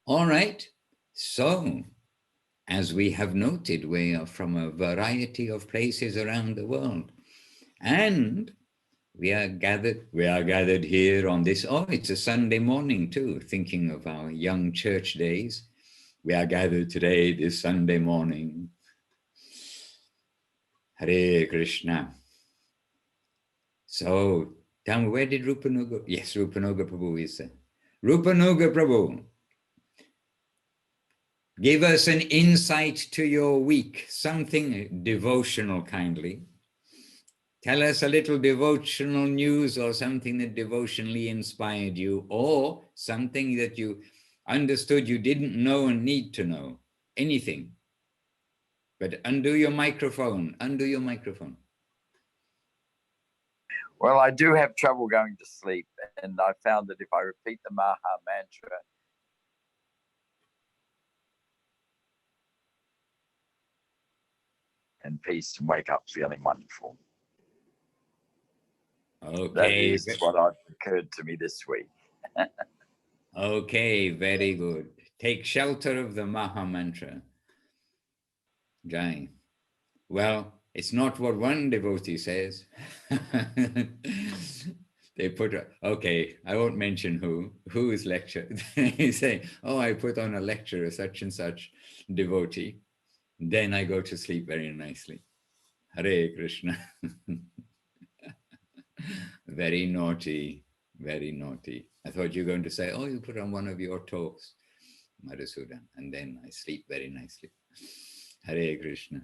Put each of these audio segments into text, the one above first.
All right. So, as we have noted, we are from a variety of places around the world. And we are gathered here on this. Oh, it's a Sunday morning too, thinking of our young church days. We are gathered today, this Sunday morning. Hare Krishna. So, tell me, where did Rupanuga? Yes, Rupanuga Prabhu is there. Rupanuga Prabhu, give us an insight to your week, something devotional kindly. Tell us a little devotional news or something that devotionally inspired you, or something that you understood you didn't know and need to know. Anything. But undo your microphone. Undo your microphone. Well, I do have trouble going to sleep, and I found that if I repeat the Maha mantra, and peace, and wake up feeling wonderful. Okay. That is what occurred to me this week. Okay, very good. Take shelter of the Maha Mantra. Jai. Well, it's not what one devotee says. They put, okay, I won't mention whose lecture. They say, oh, I put on a lecture of such and such devotee. Then I go to sleep very nicely. Hare Krishna. Very naughty, very naughty. I thought you were going to say, oh, you put on one of your talks, Madhusudan, and then I sleep very nicely. Hare Krishna.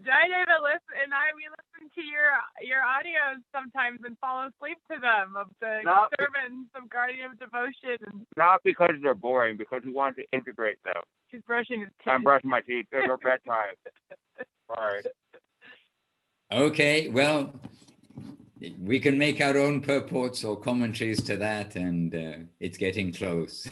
Jayaneva, we listen to your audios sometimes and fall asleep to them of the sermons of Guardian of Devotion. Not because they're boring, because we want to integrate them. She's brushing his teeth. I'm brushing my teeth. It's our bedtime. Sorry. Okay, well, we can make our own purports or commentaries to that, and it's getting close.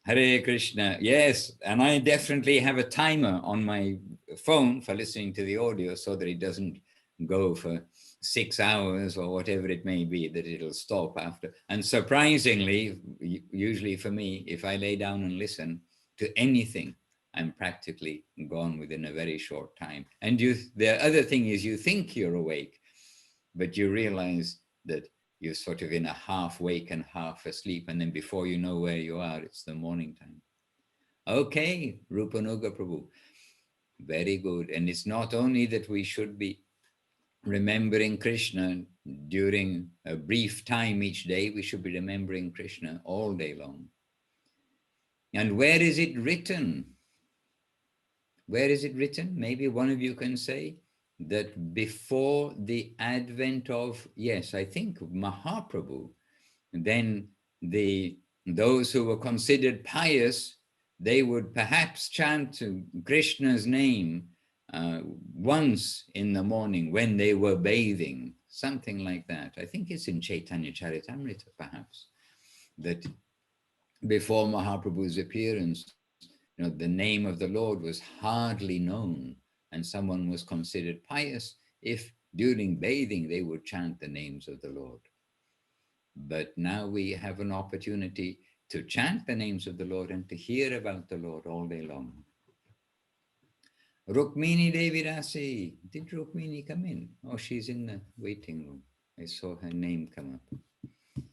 Hare Krishna. Yes, and I definitely have a timer on my phone for listening to the audio so that it doesn't go for 6 hours or whatever it may be, that it'll stop after. And surprisingly, usually for me, if I lay down and listen to anything, I'm practically gone within a very short time. And the other thing is, you think you're awake, but you realize that you're sort of in a half wake and half asleep, and then before you know where you are, it's the morning time. Okay, Rupanuga Prabhu, very good. And it's not only that we should be remembering Krishna during a brief time each day, we should be remembering Krishna all day long. And where is it written? Where is it written? Maybe one of you can say that before the advent of, yes, I think Mahaprabhu, then those who were considered pious, they would perhaps chant Krishna's name once in the morning when they were bathing, something like that. I think it's in Chaitanya Charitamrita, perhaps, that before Mahaprabhu's appearance, the name of the Lord was hardly known, and someone was considered pious if during bathing they would chant the names of the Lord. But now we have an opportunity to chant the names of the Lord and to hear about the Lord all day long. Rukmini Devi Rasi. Did Rukmini come in? Oh, she's in the waiting room. I saw her name come up.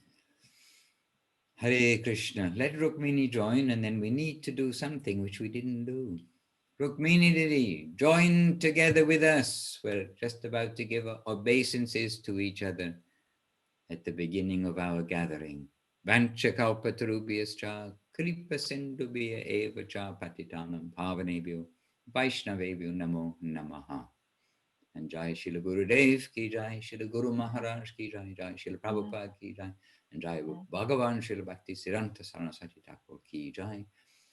Hare Krishna. Let Rukmini join, and then we need to do something which we didn't do. Rukmini Devi, join together with us. We're just about to give obeisances to each other at the beginning of our gathering. Vanchakalpatarubhyascha kripa sindhubhya eva cha patitanam pavanebhyo Vaishnavebhyo namo namaha. And Jai Shila Gurudev ki Jai, Shila Guru Maharaj ki Jai, Jai Shila Prabhupada ki Jai, and Jai Bhagavan Shila Bhakti Siddhanta Saraswati Thakur ki Jai,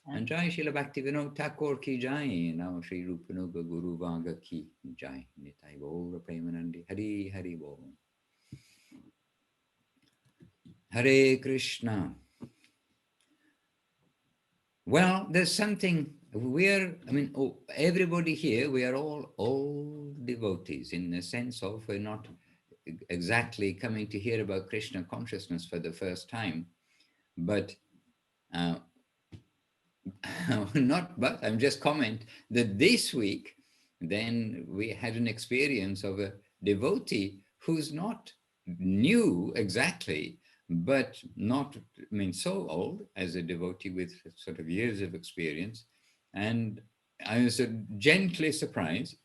and Jai Shila Bhakti Vinod Thakur ki Jai, now Shri Rupanuga Guru Vaga ki Jai, Nitai Gaura Premanandi, Hari Hari Bol. Hare Krishna. Well, there's something, everybody here, we are all devotees in the sense of we're not exactly coming to hear about Krishna consciousness for the first time, but Uh, not but, I'm just comment that this week, then we had an experience of a devotee who's not new exactly, but not, I mean, so old as a devotee with sort of years of experience. And I was gently surprised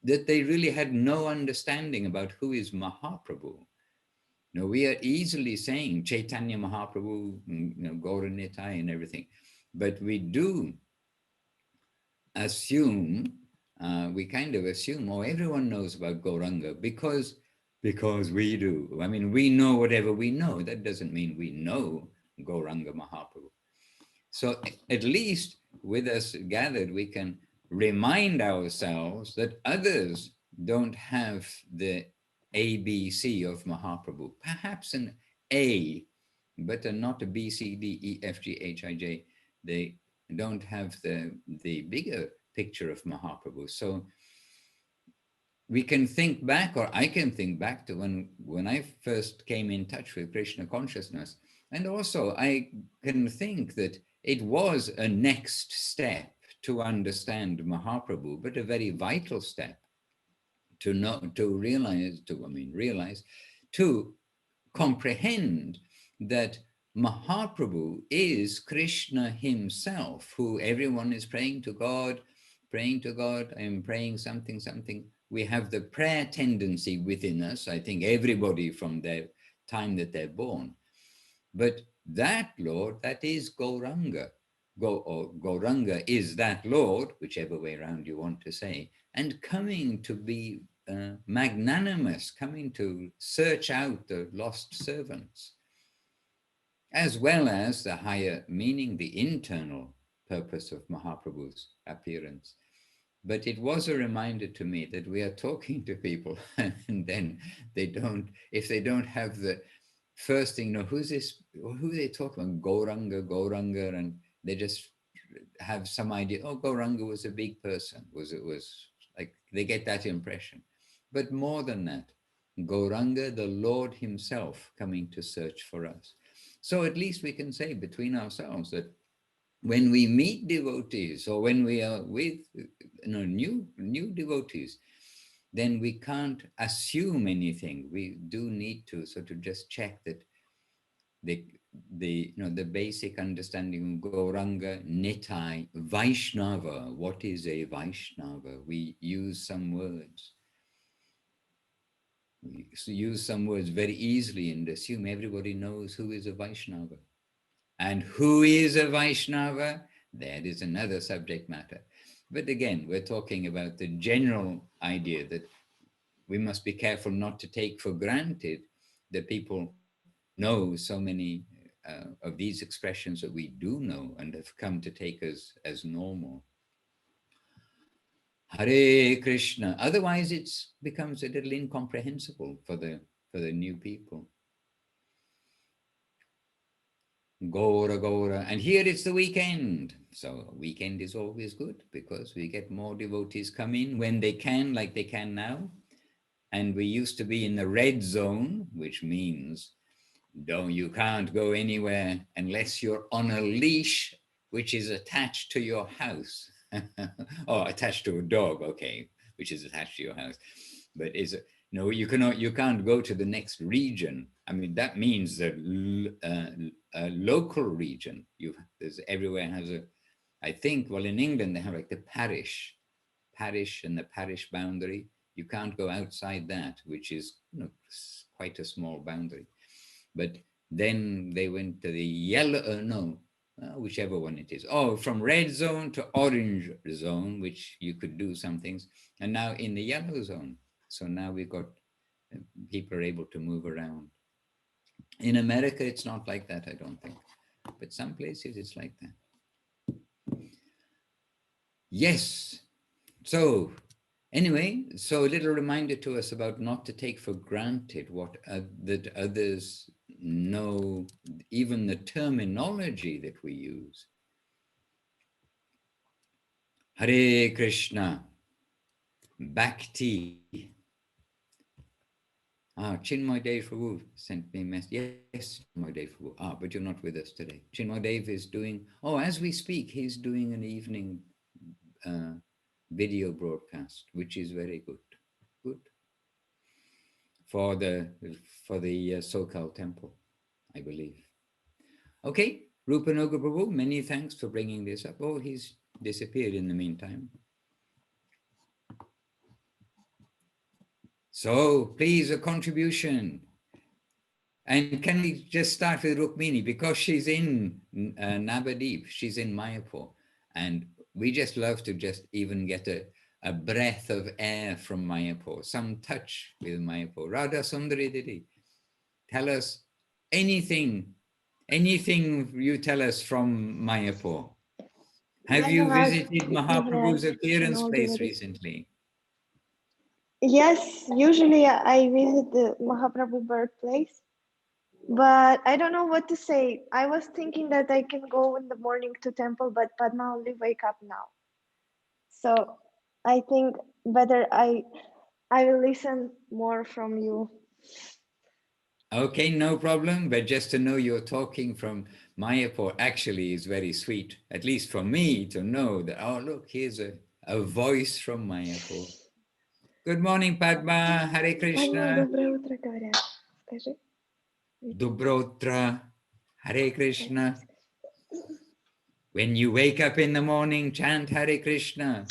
that they really had no understanding about who is Mahaprabhu. You know, we are easily saying Chaitanya Mahaprabhu, you know, Gaura Nitai and everything, but we do assume, we kind of assume, oh, everyone knows about Gauranga because we do. I mean, we know whatever we know. That doesn't mean we know Gauranga Mahaprabhu. So at least with us gathered, we can remind ourselves that others don't have the ABC of Mahaprabhu. Perhaps an A, but not a B, C, D, E, F, G, H, I, J. They don't have the bigger picture of Mahaprabhu. So we can think back, or I can think back to when I first came in touch with Krishna consciousness. And also I can think that it was a next step to understand Mahaprabhu, but a very vital step to know, to realize, to comprehend that Mahaprabhu is Krishna himself, who everyone is praying to God, I am praying something, something. We have the prayer tendency within us, I think everybody from the time that they're born. But that Lord, that is Gauranga. Gauranga is that Lord, whichever way around you want to say, and coming to be magnanimous, coming to search out the lost servants, as well as the higher meaning, the internal purpose of Mahaprabhu's appearance. But it was a reminder to me that we are talking to people and then they don't, if they don't have the first thing, you know, who's this, who they talk about, Gauranga, and they just have some idea, oh, Gauranga was a big person, was like, they get that impression. But more than that, Gauranga, the Lord himself coming to search for us. So at least we can say between ourselves that when we meet devotees or when we are with new devotees, then we can't assume anything. We do need to sort of just check that the basic understanding of Gauranga, Nitai, Vaishnava. What is a Vaishnava? We use some words. We use some words very easily and assume everybody knows who is a Vaishnava. And who is a Vaishnava? That is another subject matter. But again, we're talking about the general idea that we must be careful not to take for granted that people know so many of these expressions that we do know and have come to take as normal. Hare Krishna. Otherwise, it becomes a little incomprehensible for the new people. Gaura, Gaura. And here it's the weekend. So weekend is always good because we get more devotees come in when they can, like they can now. And we used to be in the red zone, which means you can't go anywhere unless you're on a leash, which is attached to your house. Or attached to a dog, okay, which is attached to your house. But you can't go to the next region. I mean, that means that a local region. Everywhere has I think, well, in England they have like the parish and the parish boundary. You can't go outside that, which is quite a small boundary. But then they went to the yellow, whichever one it is. Oh, from red zone to orange zone, which you could do some things. And now in the yellow zone. So now we've got people are able to move around. In America, it's not like that, I don't think. But some places it's like that. Yes. So anyway, so a little reminder to us about not to take for granted that others know, even the terminology that we use. Hare Krishna, Bhakti. Chinmoy Dev Prabhu sent me a message. Yes, Chinmoy Dev Prabhu. But you're not with us today. Chinmoy Dev is doing, as we speak, he's doing an evening video broadcast, which is very good. Good. For the SoCal temple, I believe. Okay, Rupanuga Prabhu, many thanks for bringing this up. Oh, he's disappeared in the meantime. So please, a contribution. And can we just start with Rukmini, because she's in Navadip, she's in Mayapur, and we just love to just even get a breath of air from Mayapur, some touch with Mayapur. Radha Sundari Didi, tell us anything you tell us from Mayapur. Have you visited Mahaprabhu's appearance place recently? Yes, usually I visit the Mahaprabhu birthplace, but I don't know what to say. I was thinking that I can go in the morning to temple, but Padma only wake up now. So I think better I will listen more from you. Okay, no problem. But just to know you're talking from Mayapur actually is very sweet, at least for me to know that, oh, look, here's a voice from Mayapur. Good morning, Padma. Hare Krishna. Dobrotra. Hare Krishna. When you wake up in the morning, chant Hare Krishna.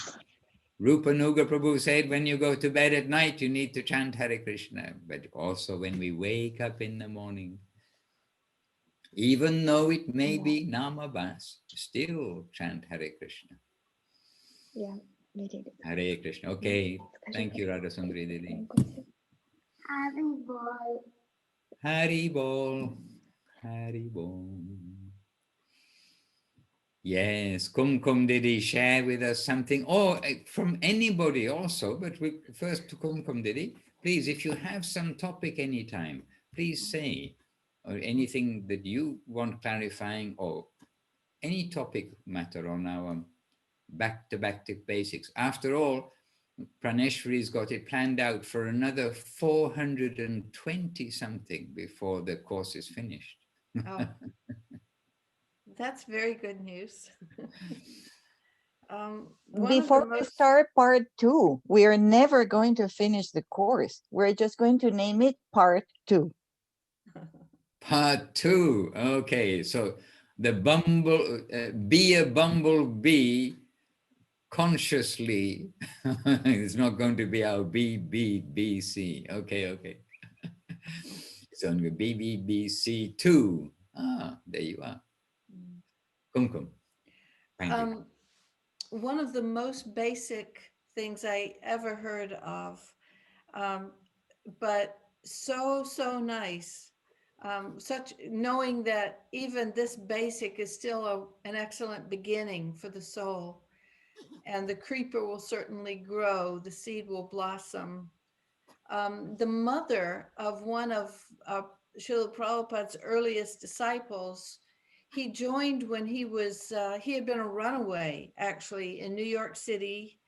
Rupanuga Prabhu said, when you go to bed at night, you need to chant Hare Krishna. But also when we wake up in the morning, even though it may be Namabas, still chant Hare Krishna. Yeah, very good. Hare Krishna. Okay. Thank you, Radha Sundari Didi. Hari Bol. Hari Bol. Hari Bol. Yes, Kumkum Didi, share with us something, or from anybody also, but first to Kumkum Didi, please, if you have some topic anytime, please say, or anything that you want clarifying, or any topic matter on our back-to-back basics. After all, Praneshwari's got it planned out for another 420 something before the course is finished. Oh, that's very good news. Before we start part 2, we are never going to finish the course. We're just going to name it part 2. Part 2. Okay, so the be a bumblebee consciously. It's not going to be our BBBC. Okay. So BBBC 2. There you are. Kumkum. Thank you. One of the most basic things I ever heard of, but so nice. Such knowing that even this basic is still an excellent beginning for the soul, and the creeper will certainly grow, the seed will blossom. The mother of one of Srila Prabhupada's earliest disciples, he joined when he had been a runaway actually in New York City,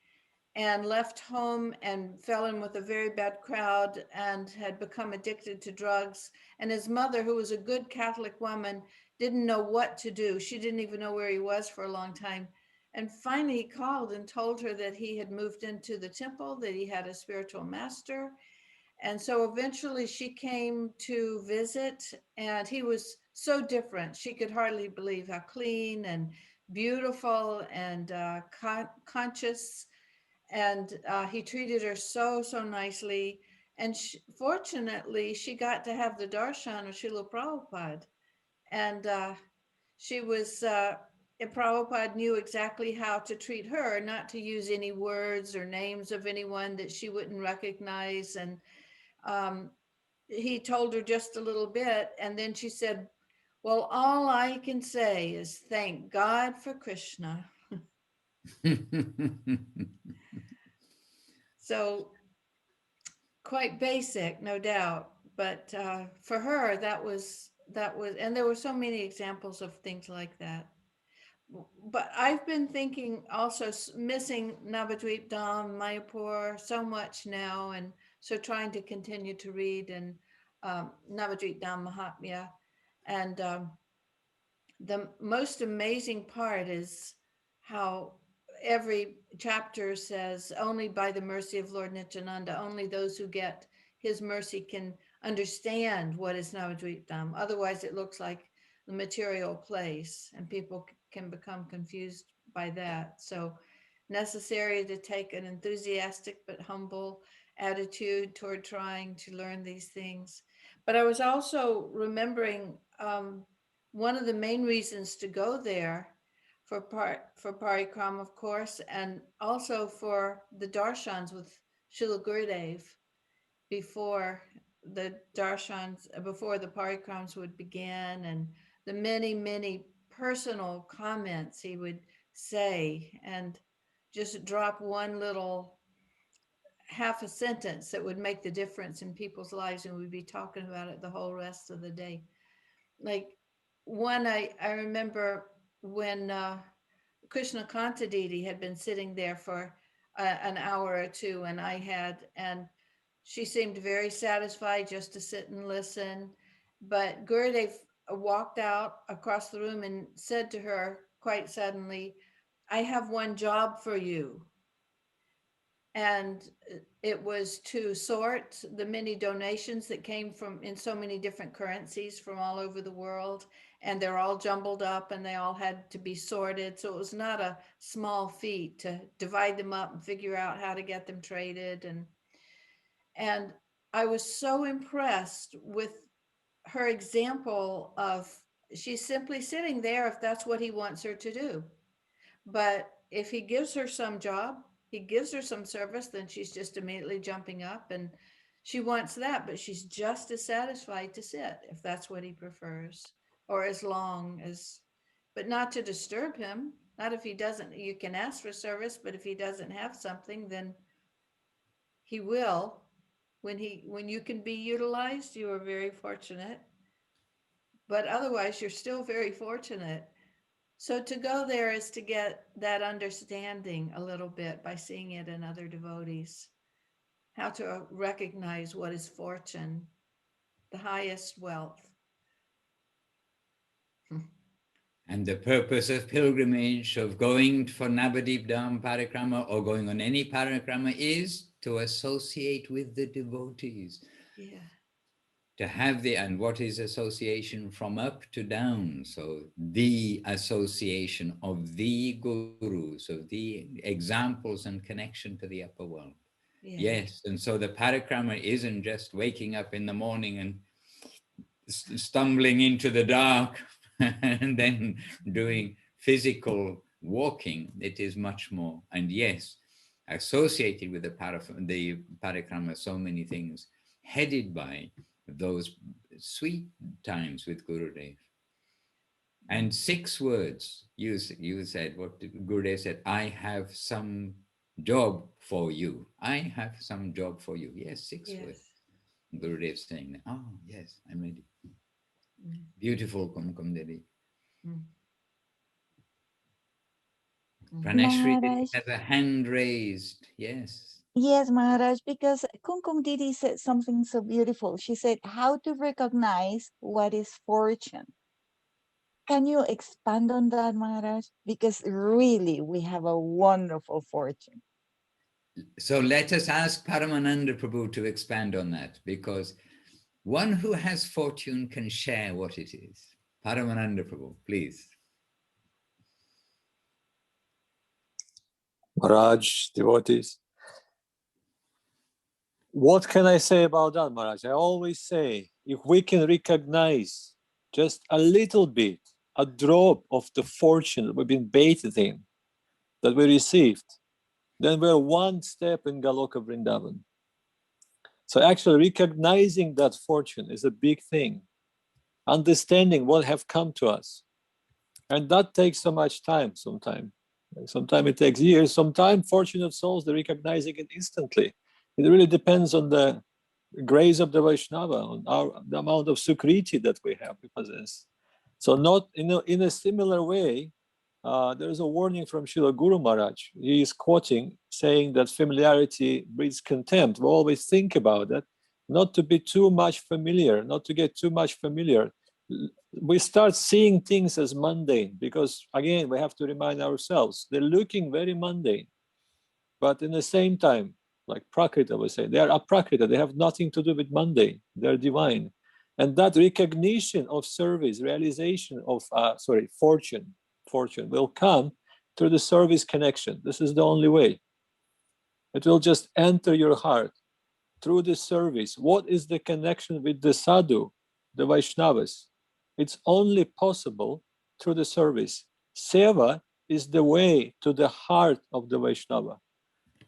and left home and fell in with a very bad crowd and had become addicted to drugs. And his mother, who was a good Catholic woman, didn't know what to do. She didn't even know where he was for a long time. And finally he called and told her that he had moved into the temple, that he had a spiritual master. And so eventually she came to visit, and he was so different. She could hardly believe how clean and beautiful and conscious. And he treated her so nicely. And fortunately, she got to have the darshan of Srila Prabhupada. And she was, Prabhupada knew exactly how to treat her, not to use any words or names of anyone that she wouldn't recognize. And he told her just a little bit. And then she said, well, all I can say is thank God for Krishna. So quite basic, no doubt, but for her, that was, and there were so many examples of things like that. But I've been thinking also, missing Navadvip Dham, Mayapur so much now, and So trying to continue to read and Navadvip Dham Mahatmya. And the most amazing part is how every chapter says, only by the mercy of Lord Nityananda, only those who get his mercy can understand what is Navadvip Dham. Otherwise, it looks like the material place, and people can become confused by that. So necessary to take an enthusiastic but humble attitude toward trying to learn these things. But I was also remembering one of the main reasons to go there for Parikrama, of course, and also for the darshans with Srila Gurudev before the darshans, before the parikrams would begin, and the many, many personal comments he would say, and just drop one little half a sentence that would make the difference in people's lives, and we'd be talking about it the whole rest of the day. Like one, I remember when Krishna Kantadidi had been sitting there for an hour or two, and she seemed very satisfied just to sit and listen. But Gurudev walked out across the room and said to her quite suddenly, "I have one job for you." And it was to sort the many donations that came from in so many different currencies from all over the world, and they're all jumbled up and they all had to be sorted. So it was not a small feat to divide them up and figure out how to get them traded. And I was so impressed with her example of, she's simply sitting there if that's what he wants her to do. But if he gives her some job, he gives her some service, then she's just immediately jumping up, and she wants that, but she's just as satisfied to sit if that's what he prefers, or as long as, but not to disturb him. Not if he doesn't, you can ask for service, but if he doesn't have something, then he will. When you can be utilized, you are very fortunate, but otherwise you're still very fortunate. So to go there is to get that understanding a little bit by seeing it in other devotees, how to recognize what is fortune, the highest wealth. And the purpose of pilgrimage, of going for Navadvip Dham parikrama or going on any parikrama, is to associate with the devotees. Yeah. To have and what is association? From up to down. So the association of the gurus, of the examples and connection to the upper world. Yeah. Yes. And so the parikrama isn't just waking up in the morning and stumbling into the dark and then doing physical walking. It is much more. And yes, associated with the parikrama, so many things, headed by those sweet times with Gurudev. And 6 words, you said, what Gurudev said, I have some job for you. I have some job for you. Yes, 6 words. Gurudev saying that. Oh, yes, I'm ready. Beautiful Kumkum Devi. Pranashri has a hand raised. Yes. Yes, Maharaj, because Kumkum Didi said something so beautiful. She said, how to recognize what is fortune. Can you expand on that, Maharaj? Because really, we have a wonderful fortune. So let us ask Paramananda Prabhu to expand on that, because one who has fortune can share what it is. Paramananda Prabhu, please. Maharaj, devotees. What can I say about that, Maharaj? I always say, if we can recognize just a little bit, a drop of the fortune that we've been bathed in, that we received, then we're one step in Galoka Vrindavan. So actually recognizing that fortune is a big thing. Understanding what have come to us. And that takes so much time sometimes. Sometimes it takes years. Sometimes fortunate souls, they're recognizing it instantly. It really depends on the grace of the Vaishnava, on the amount of sukriti that we possess. So not in a similar way, there's a warning from Srila Guru Maharaj. He is quoting, saying that familiarity breeds contempt. We always think about that, not to be too much familiar, not to get too much familiar. We start seeing things as mundane because, again, we have to remind ourselves, they're looking very mundane. But in the same time, like Prakrita was saying, they are aprakrita, they have nothing to do with mundane, they're divine. And that recognition of service, realization of, fortune will come through the service connection. This is the only way. It will just enter your heart through the service. What is the connection with the sadhu, the Vaishnavas? It's only possible through the service. Seva is the way to the heart of the Vaishnava.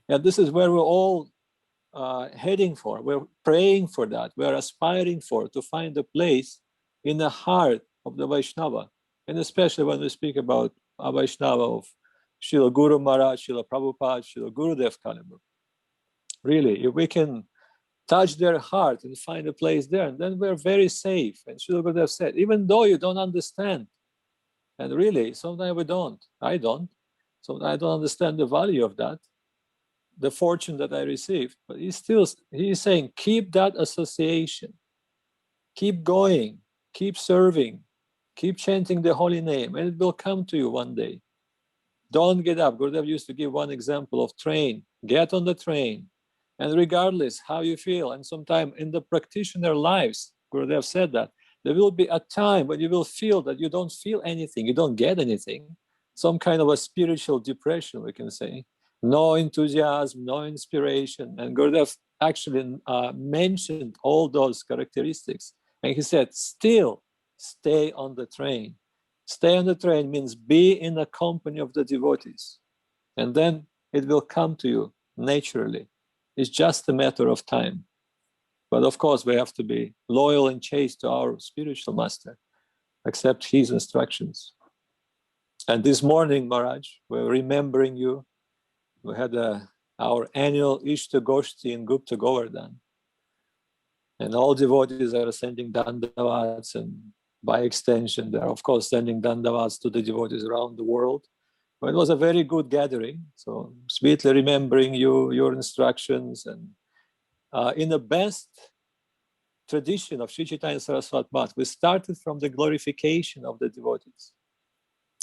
And this is where we're all heading for. We're praying for that. We're aspiring for, to find a place in the heart of the Vaishnava. And especially when we speak about a Vaishnava of Srila Guru Maharaj, Srila Prabhupada, Srila Gurudev Kalibu. Really, if we can touch their heart and find a place there, then we're very safe. And Srila Gurudev said, even though you don't understand, and really, sometimes we don't, I don't, so I don't understand the value of that, the fortune that I received, but he's saying, keep that association, keep going, keep serving, keep chanting the holy name, and it will come to you one day. Don't get up. Gurudev used to give one example of train. Get on the train, and regardless how you feel, and sometime in the practitioner lives, Gurudev said that, there will be a time when you will feel that you don't feel anything, you don't get anything, some kind of a spiritual depression, we can say. No enthusiasm, no inspiration. And Gurudev actually mentioned all those characteristics. And he said, still stay on the train. Stay on the train means be in the company of the devotees. And then it will come to you naturally. It's just a matter of time. But of course, we have to be loyal and chaste to our spiritual master, accept his instructions. And this morning, Maharaj, we're remembering you. We had our annual Ishta Goshti in Gupta Govardhan. And all devotees are sending dandavats, and by extension, they're of course sending dandavats to the devotees around the world. But it was a very good gathering. So sweetly remembering you, your instructions, and in the best tradition of Sri Chaitanya Saraswati Math, we started from the glorification of the devotees.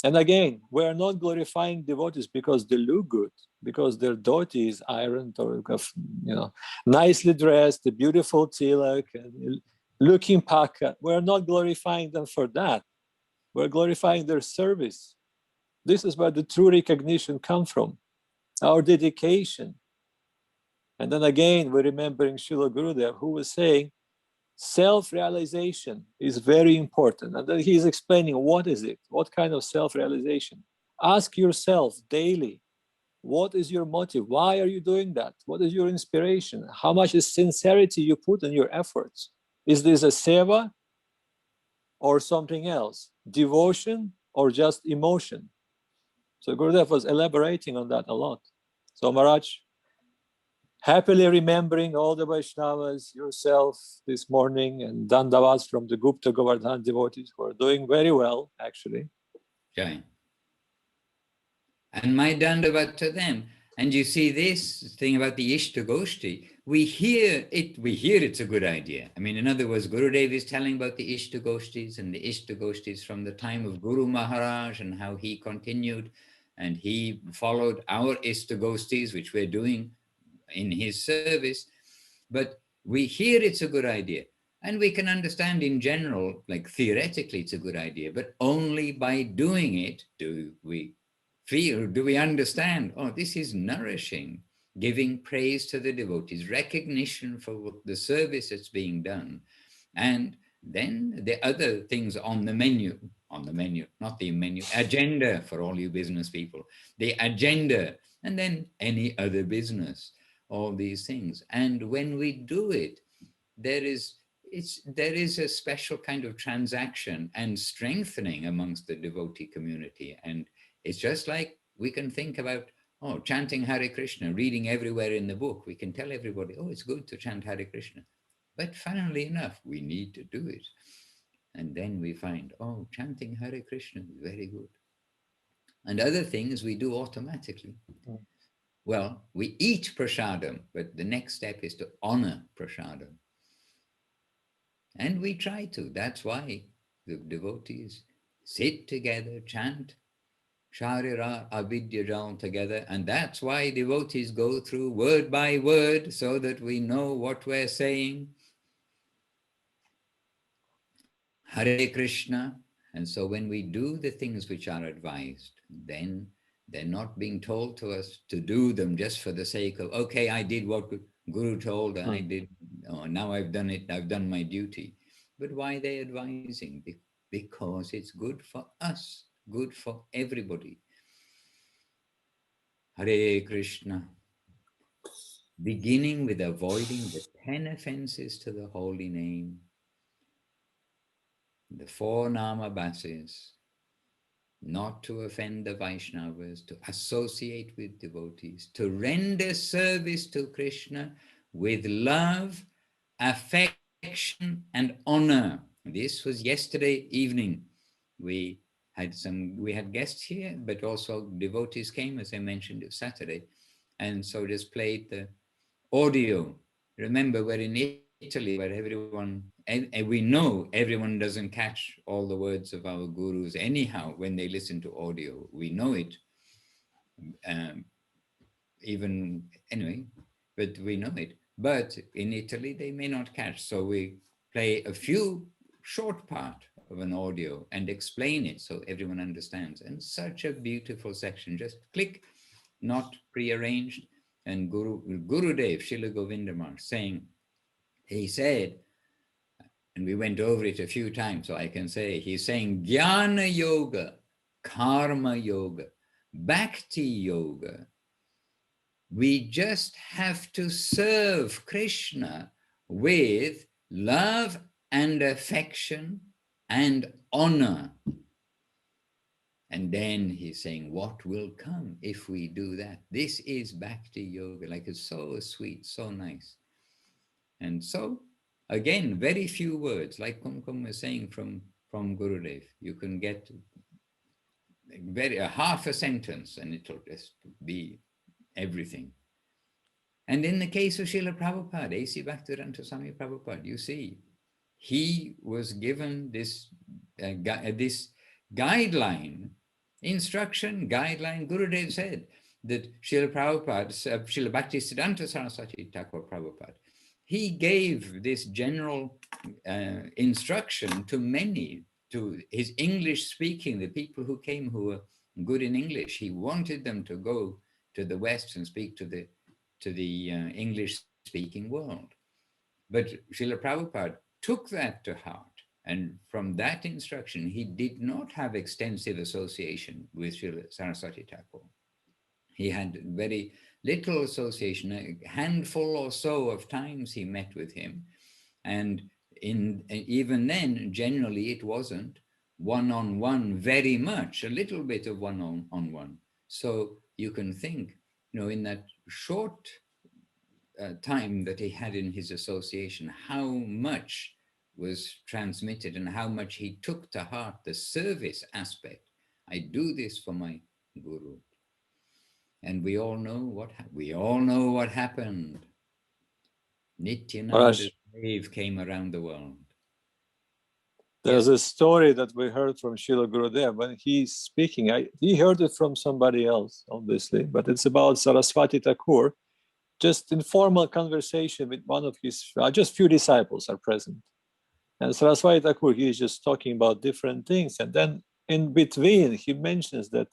And again, we are not glorifying devotees because they look good, because their dhoti is ironed or, nicely dressed, a beautiful tilak, and looking paka. We're not glorifying them for that. We're glorifying their service. This is where the true recognition comes from, our dedication. And then again, we're remembering Srila Gurudev, who was saying, self-realization is very important. And then he's explaining what is it, what kind of self-realization. Ask yourself daily, what is your motive? Why are you doing that? What is your inspiration? How much is sincerity you put in your efforts? Is this a seva or something else? Devotion or just emotion? So Gurudev was elaborating on that a lot. So Maharaj, happily remembering all the Vaishnavas, yourself this morning, and dandavats from the Gupta Govardhan devotees who are doing very well, actually. Okay. And my dandavat to them. And you see this thing about the Ishta Goshti, we hear it's a good idea. I mean, in other words, Gurudev is telling about the Ishta Goshtis, and the Ishta Goshtis from the time of Guru Maharaj and how he continued, and he followed our Ishta Goshtis, which we're doing in his service. But we hear it's a good idea, and we can understand in general, like theoretically it's a good idea, but only by doing it do we understand, oh, this is nourishing, giving praise to the devotees, recognition for the service that's being done. And then the other things on the menu, not the menu, agenda for all you business people, the agenda, and then any other business, all these things. And when we do it, there is a special kind of transaction and strengthening amongst the devotee community. And it's just like we can think about, chanting Hare Krishna, reading everywhere in the book. We can tell everybody, it's good to chant Hare Krishna. But funnily enough, we need to do it. And then we find, chanting Hare Krishna is very good. And other things we do automatically. Well, we eat prasadam, but the next step is to honor prasadam. And we try to. That's why the devotees sit together, chant Sharira Avidya Jal together. And that's why devotees go through word by word so that we know what we're saying. Hare Krishna. And so when we do the things which are advised, then they're not being told to us to do them just for the sake of, okay, I did what Guru told, and I did, oh, now I've done it, I've done my duty. But why are they advising? Because it's good for us, good for everybody. Hare Krishna. Beginning with avoiding the 10 offenses to the holy name, the 4 nama bases, not to offend the Vaishnavas, to associate with devotees, to render service to Krishna with love, affection, and honor. This was yesterday evening. We had guests here, but also devotees came, as I mentioned, it was Saturday. And so just played the audio. Remember, we're in Italy, where everyone, and we know everyone doesn't catch all the words of our gurus anyhow when they listen to audio. We know it, even anyway, but we know it. But in Italy, they may not catch. So we play a few short part of an audio and explain it so everyone understands. And such a beautiful section, just click, not prearranged. And Gurudev, Srila Govindamar, saying, he said, and we went over it a few times, so I can say, he's saying Jnana Yoga, Karma Yoga, Bhakti Yoga. We just have to serve Krishna with love and affection and honor. And then he's saying, what will come if we do that? This is Bhakti Yoga. Like, it's so sweet, so nice. And so, again, very few words, like Kumkum was saying from Gurudev. You can get a half a sentence and it'll just be everything. And in the case of Srila Prabhupada, A.C. Bhaktivedanta Swami Prabhupada, you see, he was given this, this guideline, instruction, guideline. Gurudev said that Srila Prabhupada, Srila Bhaktisiddhanta Saraswati Thakur Prabhupada, he gave this general instruction to many, to his English speaking, the people who came who were good in English. He wanted them to go to the West and speak to the English speaking world. But Srila Prabhupada took that to heart. And from that instruction, he did not have extensive association with Srila Saraswati Thakur. He had very little association, a handful or so of times he met with him. And even then, generally it wasn't one-on-one very much, a little bit of one-on-one. So you can think, in that short time that he had in his association, how much was transmitted and how much he took to heart the service aspect. I do this for my guru. And we all know what happened. Nityananda's wave came around the world. There's a story that we heard from Srila Gurudev when he's speaking. He heard it from somebody else, obviously, but it's about Saraswati Thakur. Just informal conversation with one of his, just few disciples are present. And Saraswati Thakur, he's just talking about different things. And then in between, he mentions that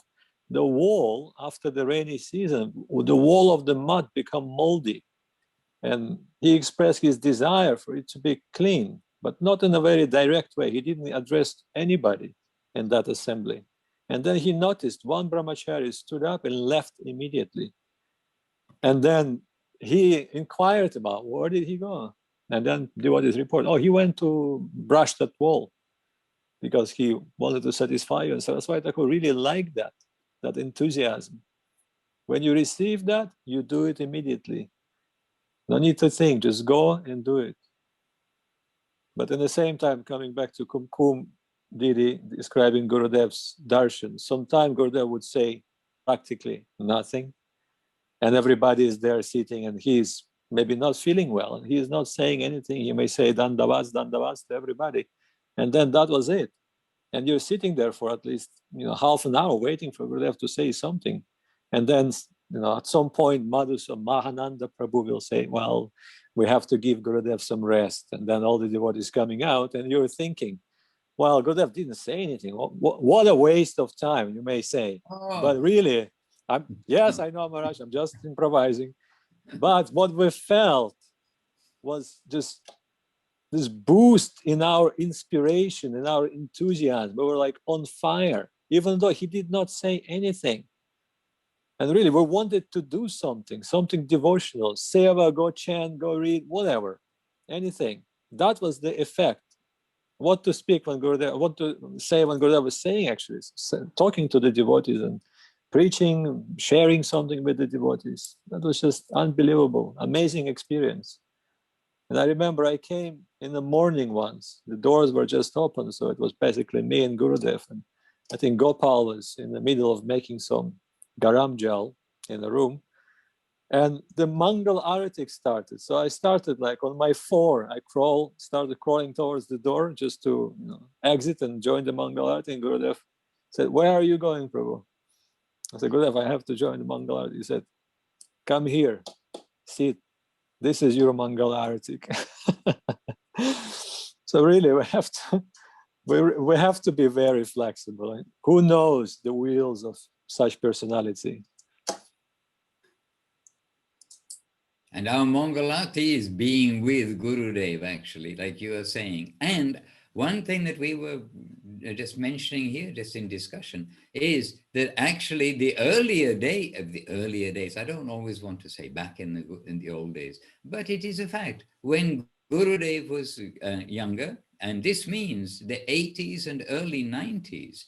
the wall, after the rainy season, the wall of the mud become moldy. And he expressed his desire for it to be clean, but not in a very direct way. He didn't address anybody in that assembly. And then he noticed one brahmachari stood up and left immediately. And then he inquired about where did he go? And then devotees report, he went to brush that wall because he wanted to satisfy you. And Saraswati Thakur really liked that enthusiasm. When you receive that, you do it immediately. No need to think, just go and do it. But at the same time, coming back to Kumkum, Didi describing Gurudev's darshan. Sometimes Gurudev would say practically nothing, and everybody is there sitting, and he's maybe not feeling well, and he is not saying anything. He may say dandavas, dandavas to everybody, and then that was it. And you're sitting there for at least half an hour waiting for Gurudev to say something, and then at some point Mahananda Prabhu will say, well, we have to give Gurudev some rest, and then all the devotees coming out, and you're thinking, well, Gurudev didn't say anything. What a waste of time, you may say. Oh. But really, yes, I know, Maharaj, I'm just improvising. But what we felt was just this boost in our inspiration, in our enthusiasm. We were like on fire, even though he did not say anything. And really, we wanted to do something devotional, seva, go chant, go read, whatever, anything. That was the effect. What to speak when Gurudev, what to say when Gurudev was saying, actually, talking to the devotees and preaching, sharing something with the devotees. That was just unbelievable, amazing experience. And I remember I came in the morning once. The doors were just open, so it was basically me and Gurudev. And I think Gopal was in the middle of making some garam jal in the room. And the Mangal Arati started. So I started like on my 4, I started crawling towards the door just to exit and join the Mangal Arati. And Gurudev said, where are you going, Prabhu? I said, Gurudev, I have to join the Mangal Arati. He said, come here, sit. This is your Mangal Arati. So really, we have to be very flexible. Right? Who knows the wheels of such personality? And our Mangalati is being with Gurudev, actually, like you were saying. And one thing that we were just mentioning here, just in discussion, is that actually the earlier days, I don't always want to say back in the old days, but it is a fact. When Gurudev was younger, and this means the 80s and early 90s,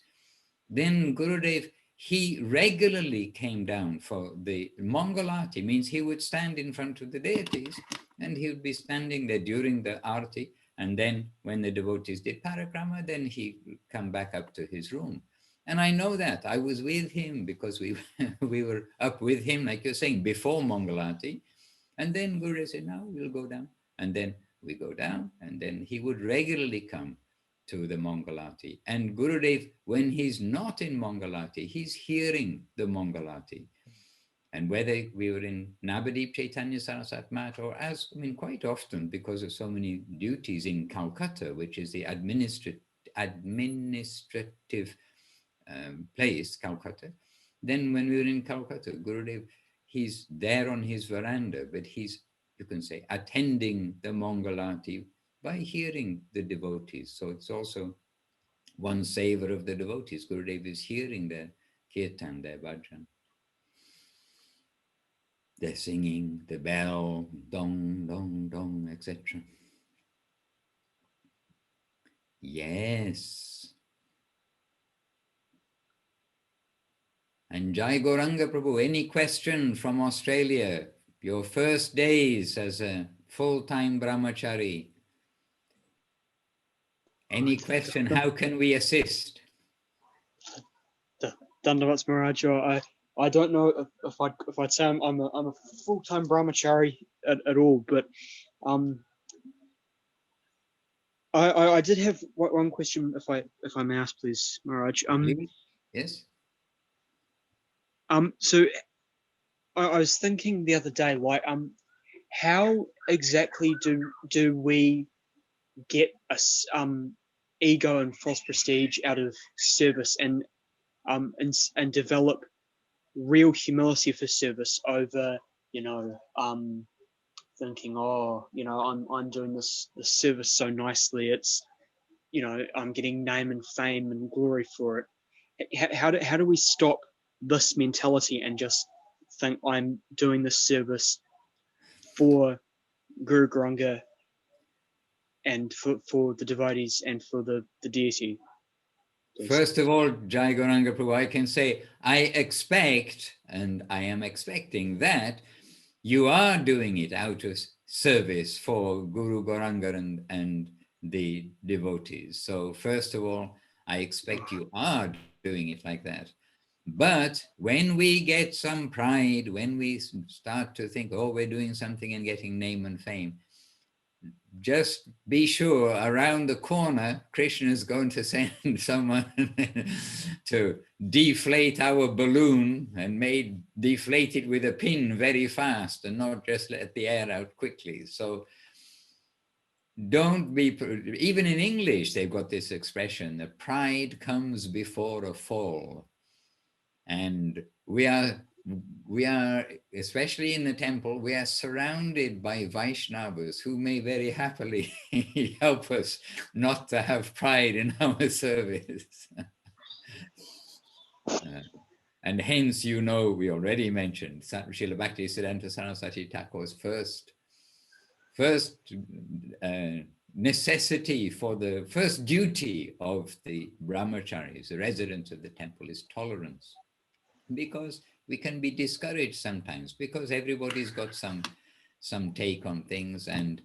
then Gurudev, he regularly came down for the Mangalati, means he would stand in front of the deities and he would be standing there during the Arati, and then when the devotees did parikrama, then he would come back up to his room. And I know that, I was with him because we were up with him, like you're saying, before Mangalati, and then Gurudev said, now we'll go down, and then we go down, and then he would regularly come to the Mangalati. And Gurudev, when he's not in Mangalati, he's hearing the Mangalati. And whether we were in Navadip Chaitanya Sarasat Mat, or quite often, because of so many duties in Calcutta, which is the administrative place, Calcutta, then when we were in Calcutta, Gurudev, he's there on his veranda, but he's, you can say, attending the Mangalati by hearing the devotees. So it's also one savor of the devotees. Gurudev is hearing their kirtan, their bhajan. They're singing the bell, dong, dong, dong, etc. Yes. And Jai Gauranga Prabhu, any question from Australia? Your first days as a full-time brahmachari. Any question? How can we assist? Dandavats Maharaj, I don't know if I'd say I'm a full-time brahmachari at all, but I did have one question, if I may ask, please, Maharaj. Yes. So I was thinking the other day, like, how exactly do we get us ego and false prestige out of service and develop real humility for service over thinking, I'm doing this service so nicely, it's I'm getting name and fame and glory for it. How do we stop this mentality and just think I'm doing this service for Guru Gauranga and for the devotees and for the deity? First of all, Jai Gauranga Prabhu, I can say, I expect, and I am expecting that you are doing it out of service for Guru Gauranga and the devotees. So first of all, I expect you are doing it like that. But when we get some pride, when we start to think, oh, we're doing something and getting name and fame, just be sure around the corner, Krishna is going to send someone to deflate our balloon and deflate it with a pin very fast and not just let the air out quickly. So don't be, even in English, they've got this expression, that pride comes before a fall. And we are, especially in the temple, we are surrounded by Vaishnavas who may very happily help us not to have pride in our service. And hence, you know, we already mentioned Srila Bhaktisiddhanta Saraswati Thakur's first necessity for the first duty of the brahmacharis, the residents of the temple, is tolerance. Because we can be discouraged sometimes, because everybody's got some take on things, and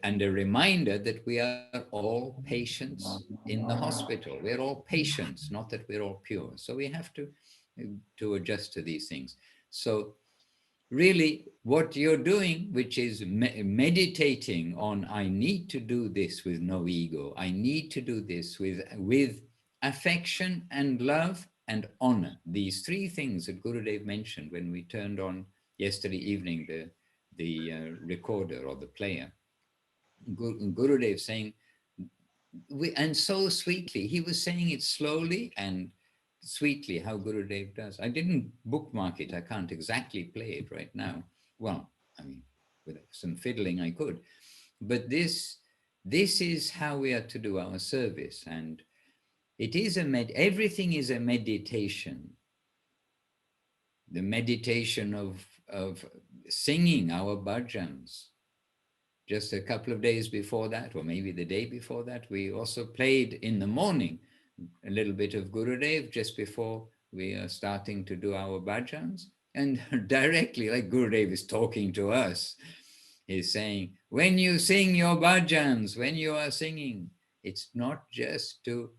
a reminder that we are all patients in the hospital. We're all patients, not that we're all pure. So we have to adjust to these things. So really what you're doing, which is meditating on, I need to do this with no ego. I need to do this with affection and love and honor. These three things that Gurudev mentioned when we turned on yesterday evening the recorder or the player. Gurudev saying, and so sweetly, he was saying it slowly and sweetly, how Gurudev does. I didn't bookmark it. I can't exactly play it right now. Well, I mean, with some fiddling I could. But this is how we are to do our service. And it is everything is a meditation. The meditation of singing our bhajans. Just a couple of days before that, or maybe the day before that, we also played in the morning a little bit of Gurudev just before we are starting to do our bhajans. And directly, like Gurudev is talking to us, he's saying, when you sing your bhajans, when you are singing, it's not just to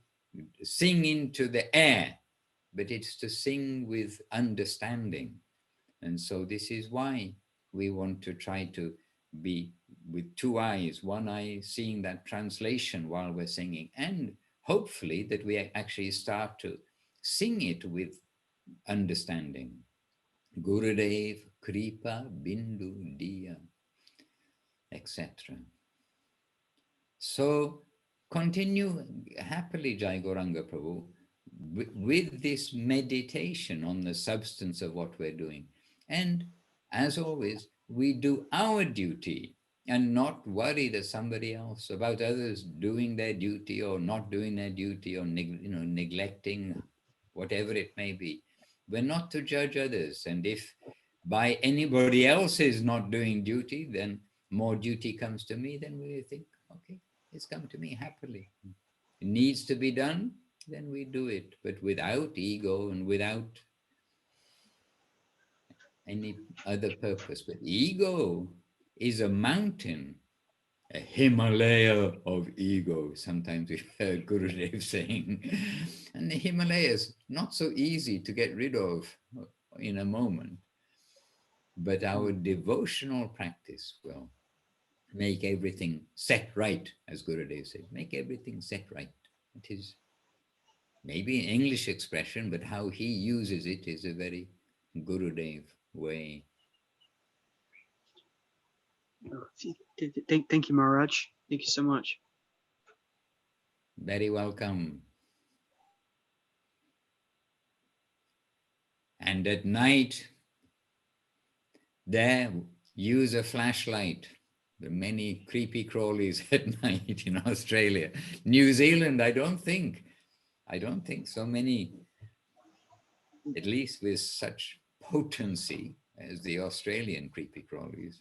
sing into the air, but it's to sing with understanding. And so this is why we want to try to be with two eyes, one eye seeing that translation while we're singing, and hopefully that we actually start to sing it with understanding. Gurudev, Kripa, Bindu, Diya, etc. So continue happily, Jai Gauranga Prabhu, with this meditation on the substance of what we're doing. And as always, we do our duty and not worry that somebody else, about others doing their duty or not doing their duty, or neglecting whatever it may be. We're not to judge others. And if by anybody else is not doing duty, then more duty comes to me, then we think, okay, it's come to me happily. It needs to be done, then we do it, but without ego and without any other purpose. But ego is a mountain, a Himalaya of ego. Sometimes we've heard Gurudev saying, and the Himalayas not so easy to get rid of in a moment. But our devotional practice will make everything set right, as Gurudev said, make everything set right. It is maybe an English expression, but how he uses it is a very Gurudev way. Thank you, Maharaj. Thank you so much. Very welcome. And at night, there, use a flashlight. There are many creepy crawlies at night in Australia. New Zealand, I don't think so many, at least with such potency as the Australian creepy crawlies.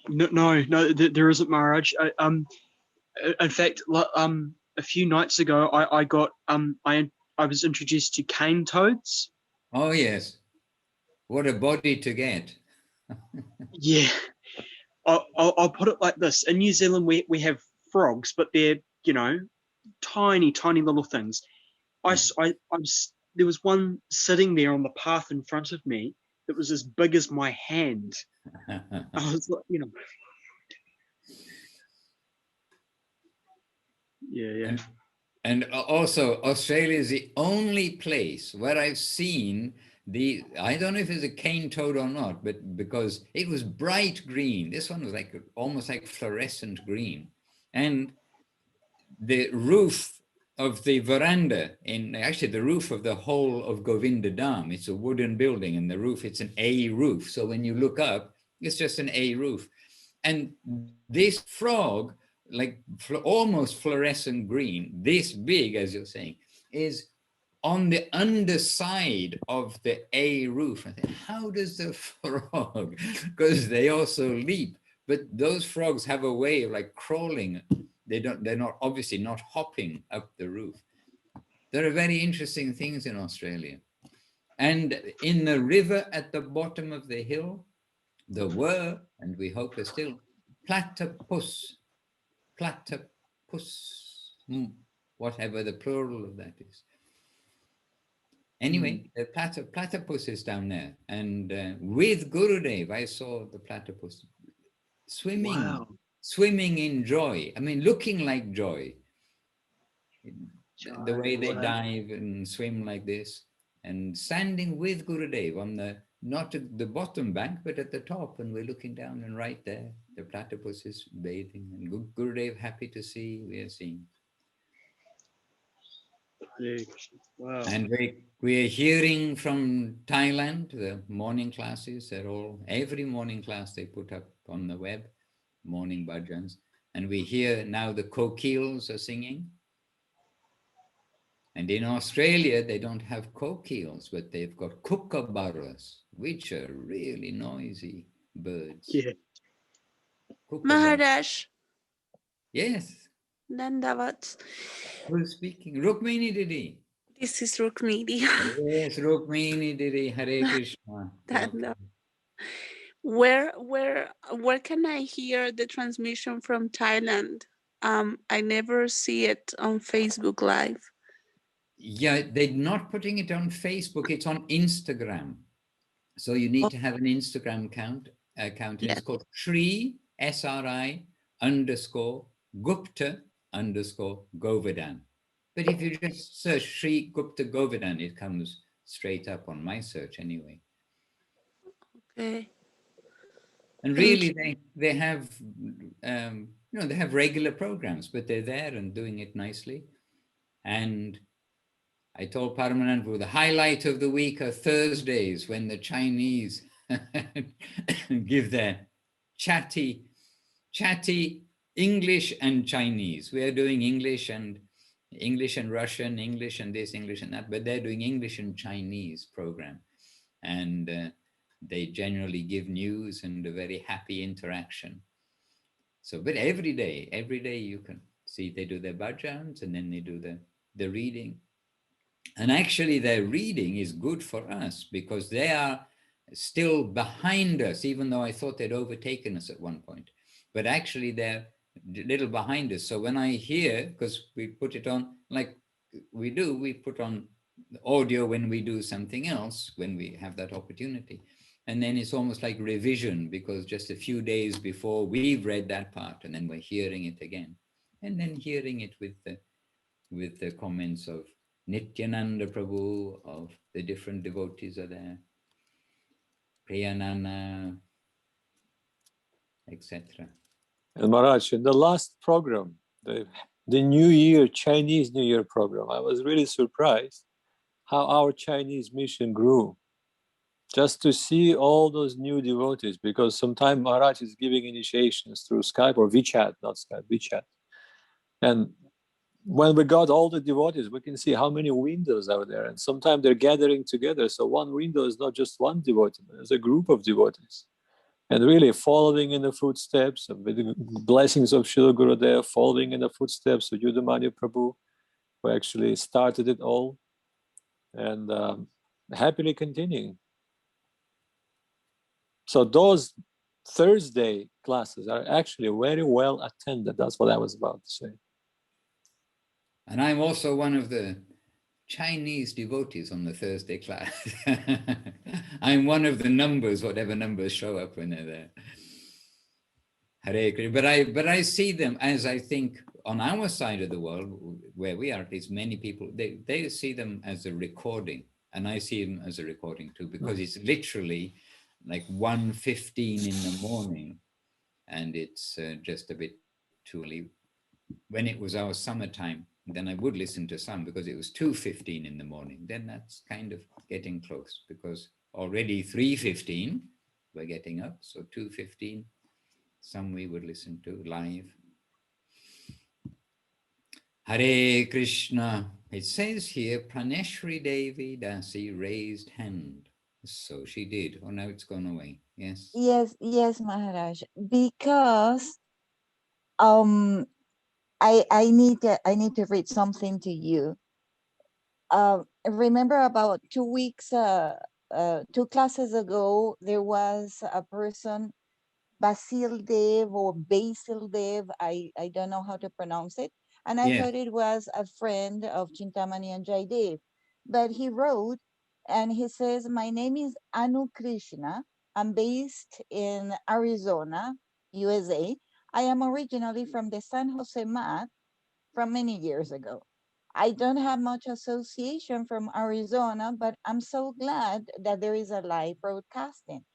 No, there isn't, Maharaj. In fact, a few nights ago, I was introduced to cane toads. Oh yes, what a body to get. Yeah, I'll put it like this: in New Zealand, we have frogs, but they're tiny, tiny little things. There was one sitting there on the path in front of me that was as big as my hand. I was like, yeah. And also, Australia is the only place where I've seen I don't know if it's a cane toad or not, but because it was bright green. This one was like almost like fluorescent green. And the roof of the veranda, actually the roof of the whole of Govinda Dam, it's a wooden building, and the roof, it's an A roof. So when you look up, it's just an A roof. And this frog, like almost fluorescent green, this big, as you're saying, is on the underside of the A roof. I think, how does the frog, because they also leap, but those frogs have a way of like crawling. They're not obviously not hopping up the roof. There are very interesting things in Australia. And in the river at the bottom of the hill, there were, and we hope are still, platypus, whatever the plural of that is. Anyway, the platypus is down there. And with Gurudev, I saw the platypus swimming. Wow. Swimming in joy. I mean, looking like joy. The way they dive and swim like this, and standing with Gurudev on not at the bottom bank, but at the top, and we're looking down, and right there, the platypus is bathing, and Gurudev happy to see, we are seeing. Wow. And we are hearing from Thailand, the morning classes, every morning class they put up on the web, morning bhajans, and we hear now the kokils are singing. And in Australia, they don't have kokils, but they've got kookaburras, which are really noisy birds. Yeah. Maharaj. Yes. Dandavat. Who's speaking? Rukmini Didi. This is Rukmini. Yes, Rukmini Didi. Hare Krishna. Where can I hear the transmission from Thailand? I never see it on Facebook Live. Yeah, they're not putting it on Facebook. It's on Instagram. So you need to have an Instagram account. And it's called Sri, SRI, _ Gupta _ Govardhan. But if you just search Sri Gupta Govardhan, it comes straight up on my search anyway. Okay. And really, they have, they have regular programs, but they're there and doing it nicely. And I told Paramanand, the highlight of the week are Thursdays, when the Chinese give their chatty English and Chinese. We are doing English and Russian, English and this, English and that, but they're doing English and Chinese program. And they generally give news and a very happy interaction. So, but every day you can see they do their bhajans, and then they do the reading. And actually their reading is good for us because they are still behind us, even though I thought they'd overtaken us at one point. But actually they're a little behind us. So when I hear, because we put it on like we put on audio when we do something else, when we have that opportunity. And then it's almost like revision, because just a few days before we've read that part, and then we're hearing it again. And then hearing it with the comments of Nityananda Prabhu, of the different devotees are there, Priyanana, etc. And Maharaj, in the last program, the New Year, Chinese New Year program, I was really surprised how our Chinese mission grew. Just to see all those new devotees, because sometimes Maharaj is giving initiations through Skype or WeChat, not Skype, WeChat. And when we got all the devotees, we can see how many windows are there. And sometimes they're gathering together. So one window is not just one devotee, but it's a group of devotees. And really following in the footsteps of the blessings of Srila Gurudev, following in the footsteps of Yudhamani Prabhu, who actually started it all, and happily continuing. So those Thursday classes are actually very well attended. That's what I was about to say. And I'm also one of the Chinese devotees on the Thursday class. I'm one of the numbers, whatever numbers show up when they're there. Hare Krishna. But I see them as, I think, on our side of the world, where we are, at least many people, they see them as a recording. And I see them as a recording too, because it's literally like 1:15 in the morning. And it's just a bit too early. When it was our summertime, then I would listen to some because it was 2:15 in the morning. Then that's kind of getting close, because already 3:15 we're getting up. So 2:15, some we would listen to live. Hare Krishna. It says here, Praneshri Devi Dasi raised hand. So she did. Oh, now it's gone away. Yes. Yes, Maharaj. Because I need to read something to you. Remember about 2 weeks, 2 classes ago, there was a person, Basil Dev or Basil Dev, I don't know how to pronounce it. And I Yeah. thought it was a friend of Chintamani and Jaidev. But he wrote and he says, my name is Anu Krishna. I'm based in Arizona, USA. I am originally from the San Jose Mat from many years ago. I don't have much association from Arizona, but I'm so glad that there is a live broadcasting.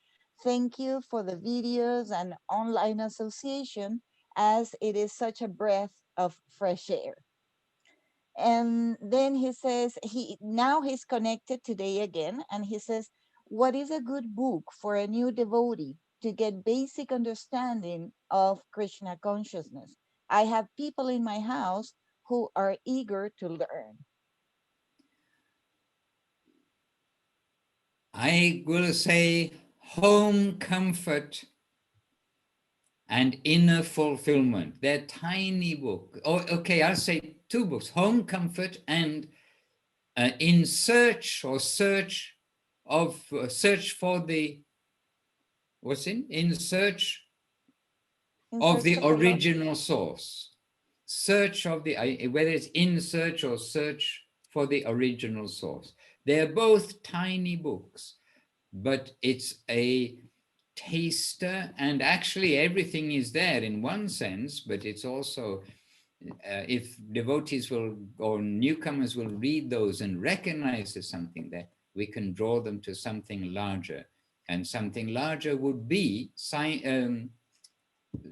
Thank you for the videos and online association, as it is such a breath of fresh air. And then he says he's connected today again, and he says, what is a good book for a new devotee to get basic understanding of Krishna consciousness? I have people in my house who are eager to learn. I will say home comfort and inner fulfillment. They're tiny books. Oh, okay, I'll say two books, Home Comfort and In Search or Search of, Search for the, what's in search of the original source. Search of the, whether it's in search or search for the original source. They're both tiny books, but it's a taster, and actually everything is there in one sense, but it's also, if devotees will, or newcomers will read those and recognize there's something there, we can draw them to something larger. And something larger would be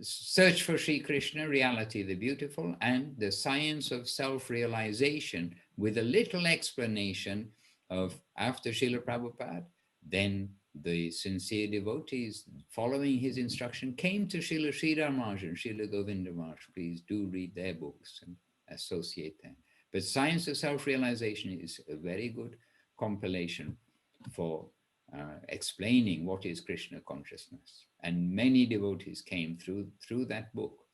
Search for Sri Krishna, Reality the Beautiful, and the Science of Self-Realization, with a little explanation of, after Srila Prabhupada, then the sincere devotees following his instruction came to Srila Sridhar Maharaj and Srila Govinda Maharaj. Please do read their books and associate them. But Science of Self-Realization is a very good compilation for explaining what is Krishna consciousness. And many devotees came through that book.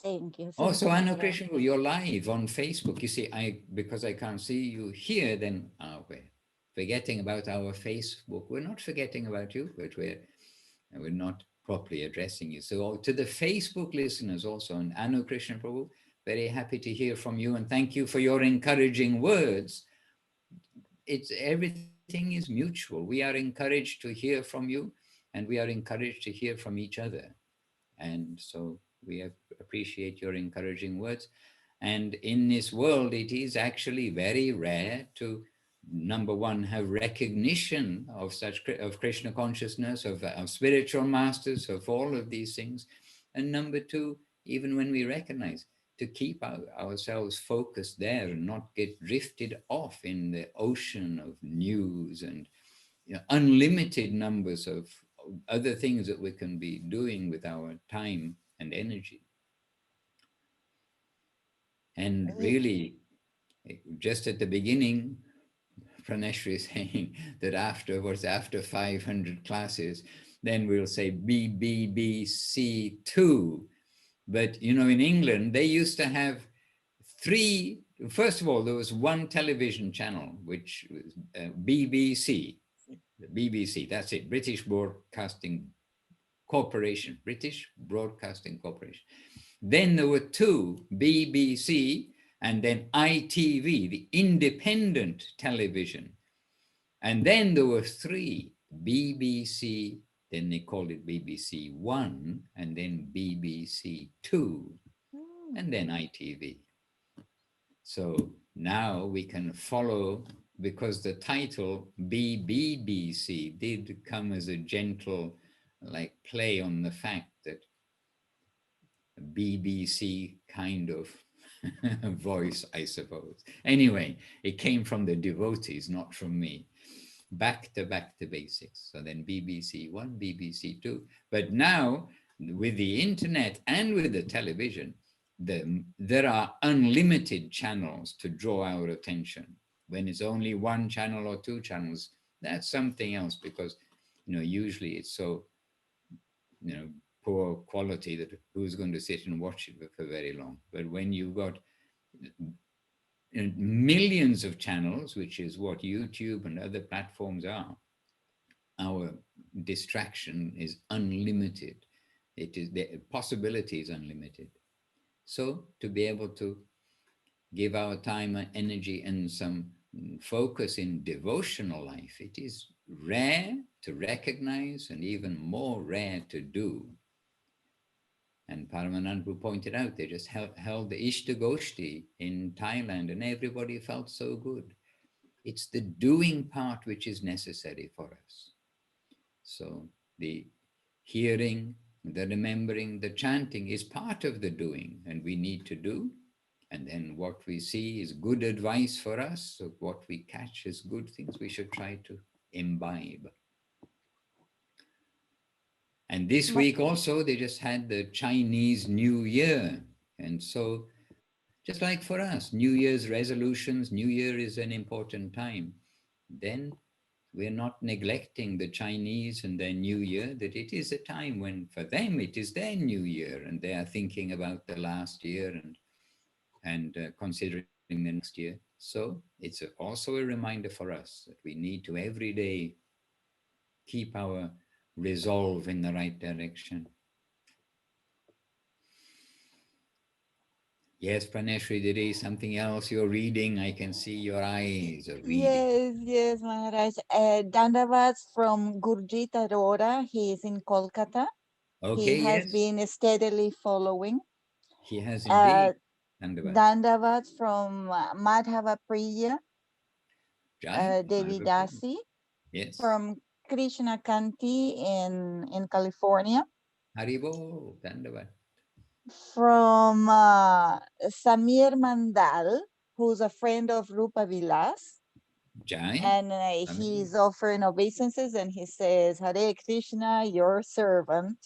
Thank you. Also, Anu Krishna, you're live on Facebook. You see, because I can't see you here, then we're forgetting about our Facebook. We're not forgetting about you, but we're not properly addressing you. So to the Facebook listeners also, and Anu Krishna Prabhu, very happy to hear from you, and thank you for your encouraging words. It's everything is mutual. We are encouraged to hear from you, and we are encouraged to hear from each other. And so we appreciate your encouraging words. And in this world, it is actually very rare to, number one, have recognition of of Krishna consciousness, of spiritual masters, of all of these things. And number two, even when we recognize, to keep ourselves focused there and not get drifted off in the ocean of news and unlimited numbers of other things that we can be doing with our time and energy. And really, just at the beginning, Praneshri is saying that after 500 classes, then we'll say BBBC 2. But, in England, they used to have first of all, there was one television channel, which was BBC, the BBC, that's it, British Broadcasting Corporation. Then there were two, BBC and then ITV, the independent television. And then there were three, BBC, then they called it BBC One, and then BBC Two, and then ITV. So now we can follow, because the title BBBC did come as a gentle like play on the fact that BBC kind of voice, I suppose. Anyway, it came from the devotees, not from me. Back to basics. So then BBC One, BBC Two. But now with the internet and with the television, there are unlimited channels to draw our attention. When it's only one channel or two channels, that's something else, because usually it's so poor quality that who's going to sit and watch it for very long. But when you've got millions of channels, which is what YouTube and other platforms are, our distraction is unlimited. It is, the possibility is unlimited. So to be able to give our time and energy and some focus in devotional life, it is rare to recognize and even more rare to do. And Paramanandru pointed out, they just held the Ishtagoshti in Thailand and everybody felt so good. It's the doing part which is necessary for us. So the hearing, the remembering, the chanting is part of the doing, and we need to do. And then what we see is good advice for us. So what we catch as good things, we should try to imbibe. And this week also, they just had the Chinese New Year. And so just like for us, New Year's resolutions, New Year is an important time. Then we're not neglecting the Chinese and their New Year, that it is a time when for them it is their New Year and they are thinking about the last year and considering the next year. So it's also a reminder for us that we need to every day keep our resolve in the right direction. Yes, Praneshri, there is something else you're reading. I can see your eyes are reading. Yes, Maharaj. Dandavats from Gurjit Arora. He is in Kolkata. Okay, he has been steadily following. He has indeed. Dandavats from Madhava Priya, Devi Dasi. Yes. From Krishna Kanti in California. Haribo, Dandavat. From Samir Mandal, who's a friend of Rupa Vilas. Jai. And he's offering obeisances and he says, Hare Krishna, your servant.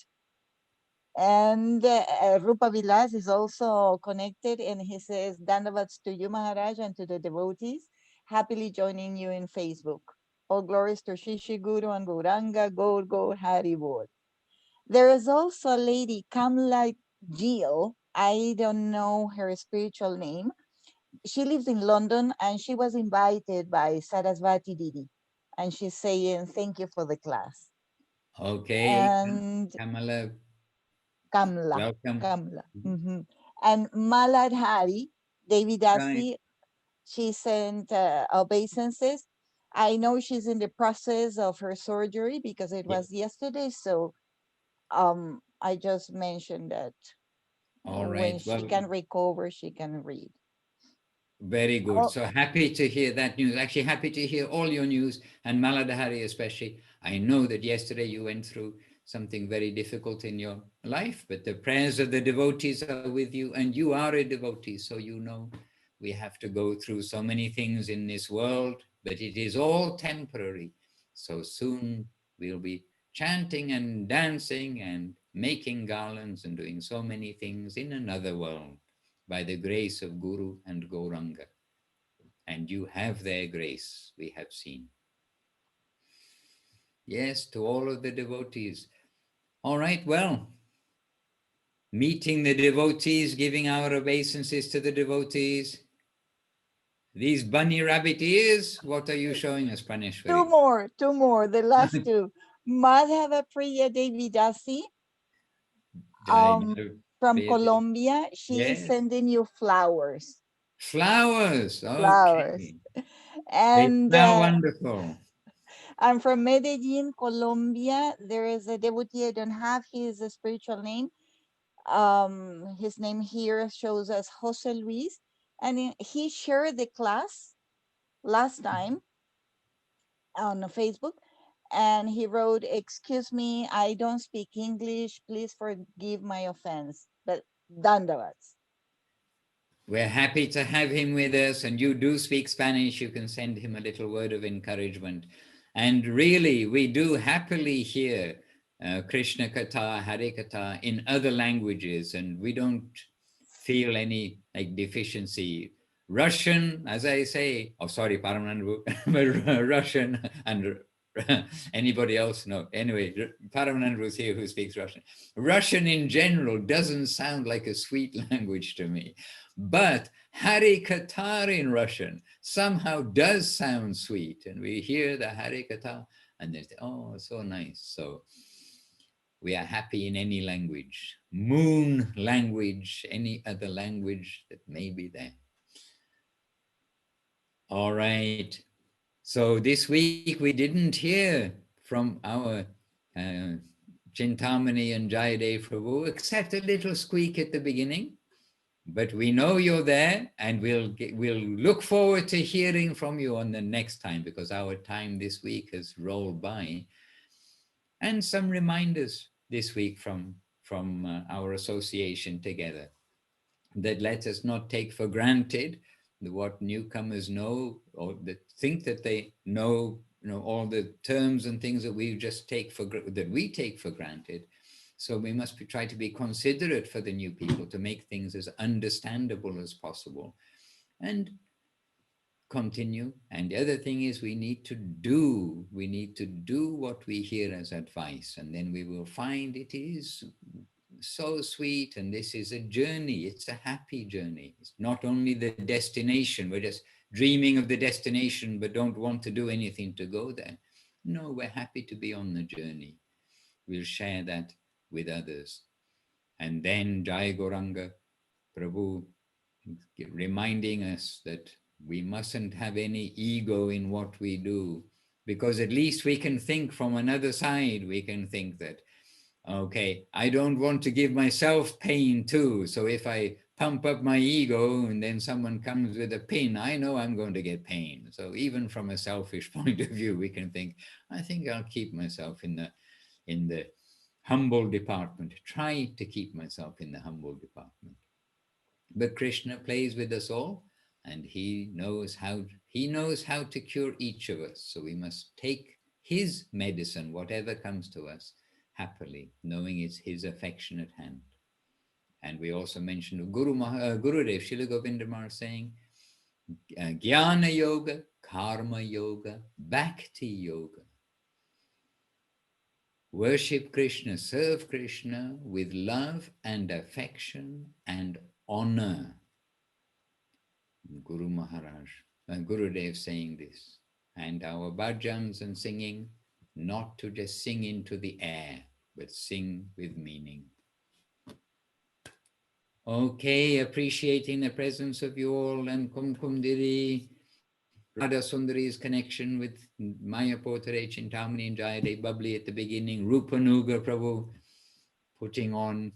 And Rupa Vilas is also connected and he says, Dandavats to you, Maharaj, and to the devotees, happily joining you in Facebook. All glories to Shishi Guru and Gauranga, Gaur Hari Bol. There is also a lady, Kamla Jill. I don't know her spiritual name. She lives in London and she was invited by Saraswati Didi. And she's saying, thank you for the class. Okay. And Kamala. Welcome. Kamla. Mm-hmm. And Malad Hari, Devi Dasi, she sent obeisances. I know she's in the process of her surgery because it was yesterday. So I just mentioned that when she can recover, she can read. Very good. So happy to hear that news. Actually, happy to hear all your news, and Maladhari especially. I know that yesterday you went through something very difficult in your life, but the prayers of the devotees are with you, and you are a devotee, so you know we have to go through so many things in this world, but it is all temporary. So soon we'll be chanting and dancing and making garlands and doing so many things in another world by the grace of Guru and Gauranga. And you have their grace, we have seen. Yes, to all of the devotees. All right, well, meeting the devotees, giving our obeisances to the devotees. These bunny rabbit ears, what are you showing us, Praneshwari? Two more, the last two. Madhava Priya Devi Dasi. from Really? Colombia. She is Yes. sending you flowers. Flowers. Flowers. Okay. They And smell wonderful. I'm from Medellin, Colombia. There is a devotee, I don't have his spiritual name. His name here shows as Jose Luis. And he shared the class last time on Facebook. And he wrote, "Excuse me, I don't speak English. Please forgive my offense." But dandavats. We're happy to have him with us, and you do speak Spanish. You can send him a little word of encouragement. And really, we do happily hear Krishna Katha, Hare Katha in other languages, and we don't feel any like deficiency. Russian, as I say, oh sorry, Paramanandru, but Russian and anybody else? No. Anyway, Paramanandru is here who speaks Russian. Russian in general doesn't sound like a sweet language to me. But Hare Katha in Russian somehow does sound sweet. And we hear the Hare Katha and they say, oh, so nice. So we are happy in any language, moon language, any other language that may be there. All right. So this week we didn't hear from our Chintamani and Jayadev Prabhu, except a little squeak at the beginning. But we know you're there, and we'll look forward to hearing from you on the next time, because our time this week has rolled by. And some reminders this week from our association together, that let us not take for granted what newcomers know, or that think that they know, all the terms and things that we take for granted. So we must try to be considerate for the new people, to make things as understandable as possible and continue. And the other thing is we need to do what we hear as advice, and then we will find it is so sweet. And this is a journey. It's a happy journey. It's not only the destination. We're just dreaming of the destination, but don't want to do anything to go there. No, we're happy to be on the journey. We'll share that with others. And then Jai Gauranga Prabhu reminding us that we mustn't have any ego in what we do, because at least we can think from another side. We can think that, okay, I don't want to give myself pain too. So if I pump up my ego and then someone comes with a pin, I know I'm going to get pain. So even from a selfish point of view, we can think, I think I'll keep myself in the humble department, try to keep myself in the humble department. But Krishna plays with us all, and he knows how to cure each of us. So we must take his medicine, whatever comes to us, happily, knowing it's his affectionate hand. And we also mentioned Gurudev Srila Govinda Maharaj saying, Jnana Yoga, Karma Yoga, Bhakti Yoga. Worship Krishna, serve Krishna with love and affection and honor. Guru Maharaj and Gurudev saying this. And our bhajans and singing, not to just sing into the air, but sing with meaning. Okay, appreciating the presence of you all, and Kumkum Diri, Radha Sundari's connection with Maya Potare, Chintamani and Jayadev Babli at the beginning, Rupanuga Prabhu putting on,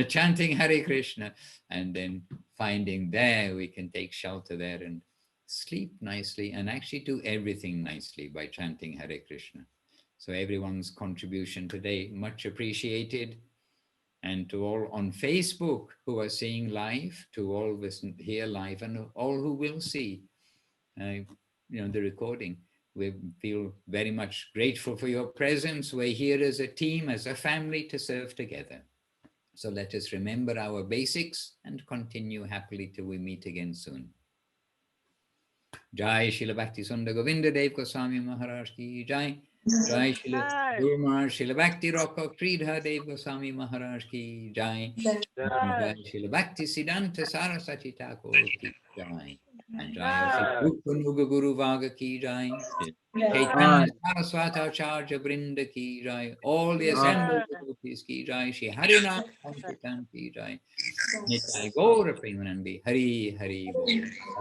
chanting Hare Krishna, and then finding there we can take shelter there and sleep nicely and actually do everything nicely by chanting Hare Krishna. So everyone's contribution today, much appreciated. And to all on Facebook who are seeing live, to all of us here live, and all who will see the recording, we feel very much grateful for your presence. We're here as a team, as a family, to serve together. So let us remember our basics and continue happily till we meet again soon. Jai Srila Bhakti Sundar Govinda Dev Goswami Maharaj ki Jai. Jai Srila Guru Maharaj Srila Bhakti Rokha Kridha Dev Goswami Maharaj ki Jai. Jai Srila Bhakti Siddhanta Saraswati Thakur ki Jai. And Jai Rupanuga Guru Vaga ki Jai. Yeah. Chaitanya Saraswata Charja Brinda ki Jai. All the assembled devotees ki Jai. Shri Harinam Sankirtan ki Jai. Nitai Gaura Premanandi. Hari Hari Bol.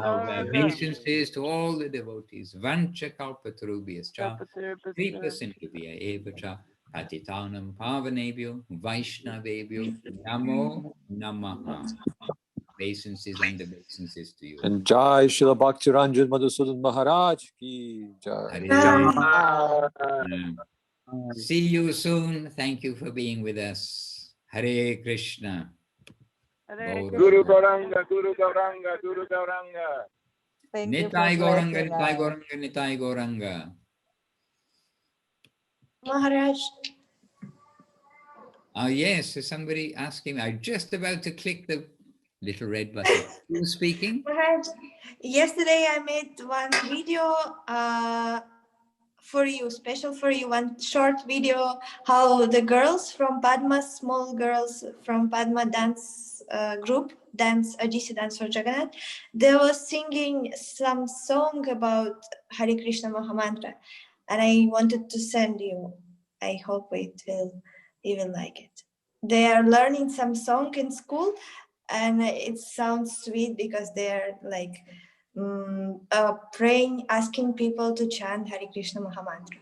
Our obeisances to all the devotees. Vancha Kalpatarubhyascha. Kripa Sindhuvya Evacha. Patitanam Pavanebhyo. Vaishnavebhyo. Namo Namaha. Obeisances and obeisances to you. And Jai Srila Bhakti Ranjan Madhusudan Maharaj ki Jai. See you soon. Thank you for being with us. Hare Krishna. Guru Gauranga, Guru Gauranga, Guru Gauranga. Thank you for Nitai Gauranga, blessing Nitai us. Gauranga, Nitai Gauranga. Maharaj, Yes, somebody asking. I'm just about to click the little red button. Who's speaking? Maharaj, yesterday I made one video for you, special for you, one short video, how the girls from Padma, small girls from Padma dance group, GC Dance for Jagannath, they were singing some song about Hare Krishna Mahamantra, and I wanted to send you. I hope you will like it. They are learning some song in school, and it sounds sweet because they're like praying, asking people to chant Hare Krishna Mahamantra.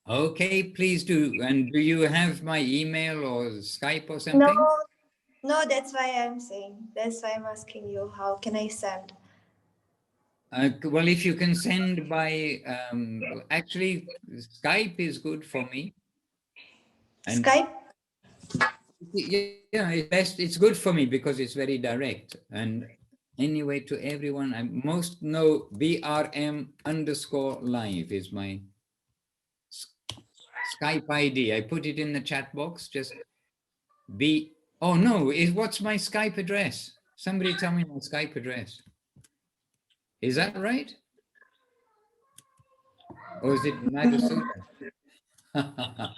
Okay, please do. And do you have my email or Skype or something? No, that's why I'm saying. That's why I'm asking you. How can I send? Well, if you can send by, actually, Skype is good for me. And Skype? Yeah, it's best. It's good for me because it's very direct. And anyway, to everyone, I most know BRM_live is my Skype ID. I put it in the chat box. Just oh no, what's my Skype address? Somebody tell me my Skype address. Is that right? Or is it Madhusudan? I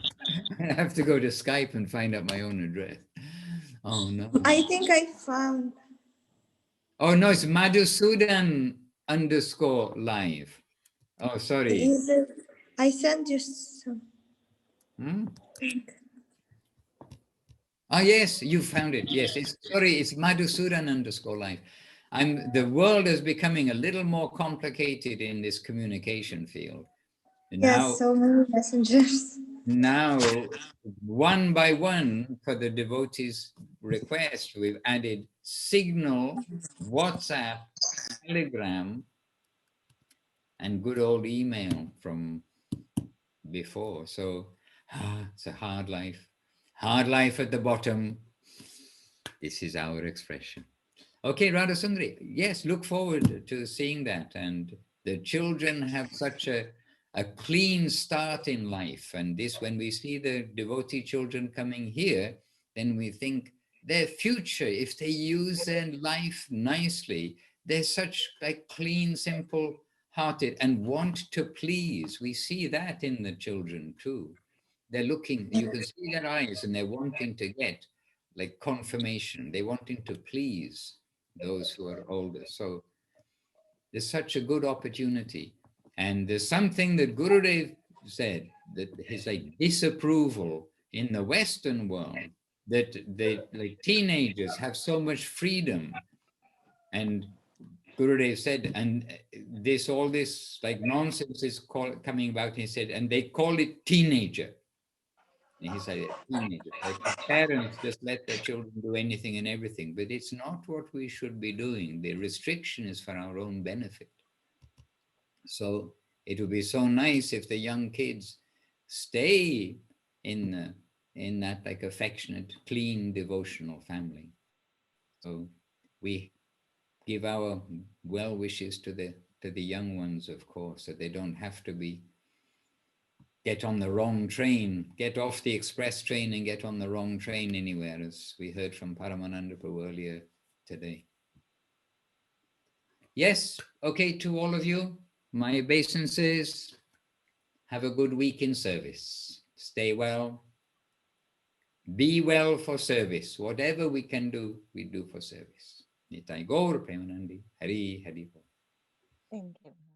have to go to Skype and find out my own address. Oh no. I think I found. Oh no, it's Madhusudan_live. Oh, sorry. Is it? I sent you some. Oh yes, you found it. Yes, it's Madhusudan_live. The world is becoming a little more complicated in this communication field. Yes, so many messengers. Now, one by one, for the devotees' request, we've added Signal, WhatsApp, Telegram, and good old email from before. So it's a hard life at the bottom. This is our expression. Okay, Radha Sundari, yes, look forward to seeing that. And the children have such a clean start in life. And this, when we see the devotee children coming here, then we think their future, if they use their life nicely, they're such like clean, simple hearted and want to please. We see that in the children too. They're looking, you can see their eyes and they're wanting to get like confirmation. They're wanting to please those who are older. So there's such a good opportunity. And there's something that Gurudev said, that his like disapproval in the Western world, that they like teenagers have so much freedom. And Gurudev said, and all this like nonsense is coming about. He said, and they call it teenager. And he said, teenager. Like parents just let their children do anything and everything, but it's not what we should be doing. The restriction is for our own benefit. So it would be so nice if the young kids stay in that like affectionate, clean, devotional family. So we give our well wishes to the young ones, of course, that they don't have to get on the wrong train, get off the express train and get on the wrong train anywhere, as we heard from Paramananda Prabhu earlier today. Yes, okay, to all of you, my obeisances. Have a good week in service. Stay well. Be well for service. Whatever we can do, we do for service. Nitai Gaur Premanandi. Hari Hari. Thank you.